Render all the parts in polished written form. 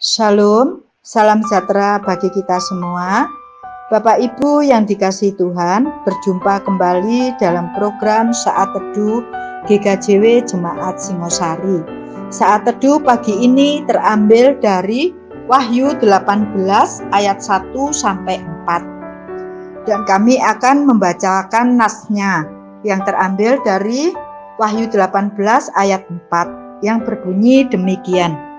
Shalom, salam sejahtera bagi kita semua. Bapak Ibu yang dikasihi Tuhan, berjumpa kembali dalam program Saat Teduh GKJW Jemaat Singosari. Saat Teduh pagi ini terambil dari Wahyu 18 ayat 1 sampai 4. Dan kami akan membacakan nasnya yang terambil dari Wahyu 18 ayat 4 yang berbunyi demikian.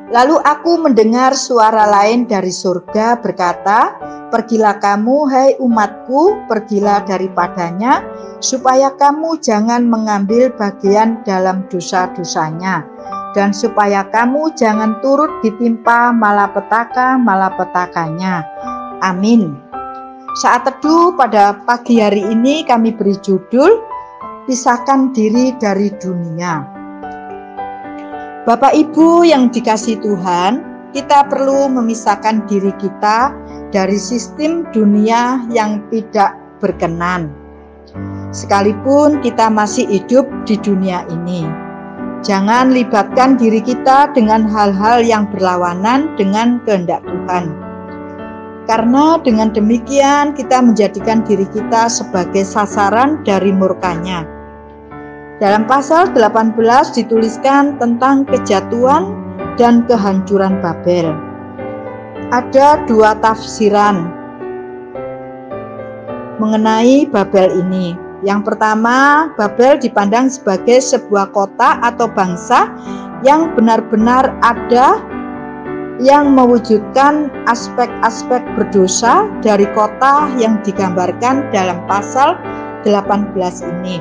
Lalu aku mendengar suara lain dari surga berkata, "Pergilah kamu, hai umatku, pergilah daripadanya, supaya kamu jangan mengambil bagian dalam dosa-dosanya, dan supaya kamu jangan turut ditimpa malapetaka-malapetakanya." Amin. Saat teduh pada pagi hari ini kami beri judul, Pisahkan Diri dari Dunia. Bapak Ibu yang dikasihi Tuhan, kita perlu memisahkan diri kita dari sistem dunia yang tidak berkenan. Sekalipun kita masih hidup di dunia ini, jangan libatkan diri kita dengan hal-hal yang berlawanan dengan kehendak Tuhan. Karena dengan demikian kita menjadikan diri kita sebagai sasaran dari murkanya. Dalam pasal 18 dituliskan tentang kejatuhan dan kehancuran Babel. Ada dua tafsiran mengenai Babel ini. Yang pertama, Babel dipandang sebagai sebuah kota atau bangsa yang benar-benar ada, yang mewujudkan aspek-aspek berdosa dari kota yang digambarkan dalam pasal 18 ini.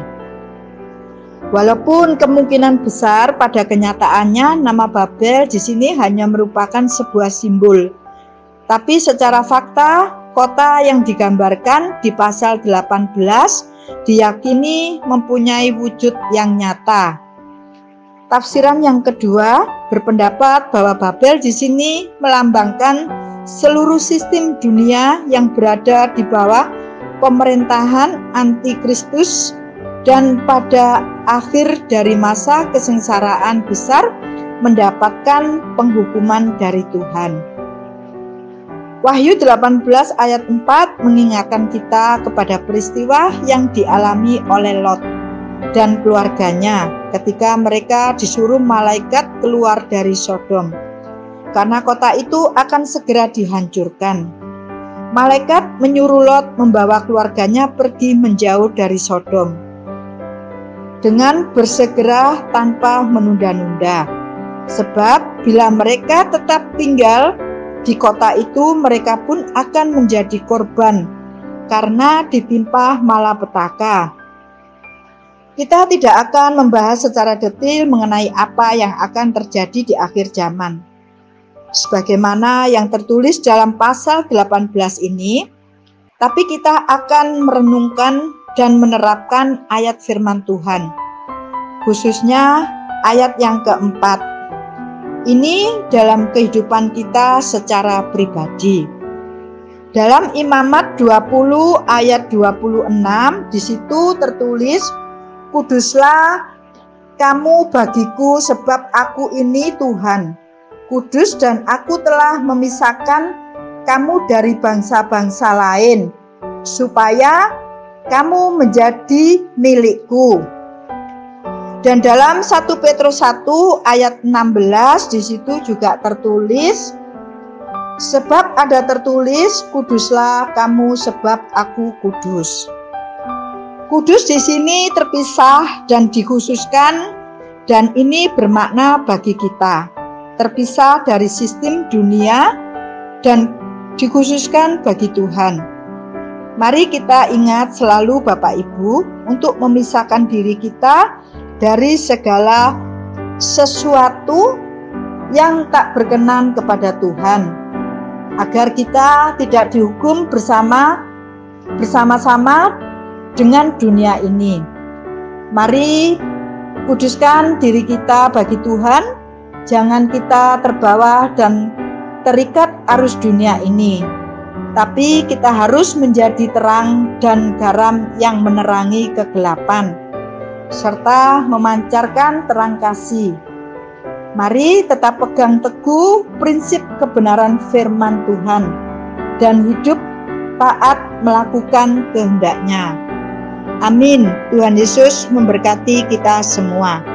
Walaupun kemungkinan besar pada kenyataannya nama Babel di sini hanya merupakan sebuah simbol, tapi secara fakta kota yang digambarkan di pasal 18 diyakini mempunyai wujud yang nyata. Tafsiran yang kedua berpendapat bahwa Babel di sini melambangkan seluruh sistem dunia yang berada di bawah pemerintahan antikristus, dan pada akhir dari masa kesengsaraan besar mendapatkan penghukuman dari Tuhan. Wahyu 18 ayat 4 mengingatkan kita kepada peristiwa yang dialami oleh Lot dan keluarganya ketika mereka disuruh malaikat keluar dari Sodom, karena kota itu akan segera dihancurkan. Malaikat menyuruh Lot membawa keluarganya pergi menjauh dari Sodom dengan bersegera tanpa menunda-nunda. Sebab bila mereka tetap tinggal di kota itu, mereka pun akan menjadi korban karena ditimpa malapetaka. Kita tidak akan membahas secara detail mengenai apa yang akan terjadi di akhir zaman, sebagaimana yang tertulis dalam pasal 18 ini, tapi kita akan merenungkan dan menerapkan ayat firman Tuhan, khususnya ayat yang keempat. Ini dalam kehidupan kita secara pribadi. Dalam Imamat 20 ayat 26 di situ tertulis, "Kuduslah kamu bagiku sebab aku ini Tuhan, kudus dan aku telah memisahkan kamu dari bangsa-bangsa lain, supaya kamu menjadi milikku." Dan dalam 1 Petrus 1 ayat 16 di situ juga tertulis, sebab ada tertulis, "Kuduslah kamu sebab aku kudus." Kudus di sini terpisah dan dikhususkan, dan ini bermakna bagi kita terpisah dari sistem dunia dan dikhususkan bagi Tuhan. Mari kita ingat selalu Bapak Ibu untuk memisahkan diri kita dari segala sesuatu yang tak berkenan kepada Tuhan, agar kita tidak dihukum bersama-sama dengan dunia ini. Mari kuduskan diri kita bagi Tuhan, jangan kita terbawa dan terikat arus dunia ini, tapi kita harus menjadi terang dan garam yang menerangi kegelapan, serta memancarkan terang kasih. Mari tetap pegang teguh prinsip kebenaran firman Tuhan dan hidup taat melakukan kehendak-Nya. Amin. Tuhan Yesus memberkati kita semua.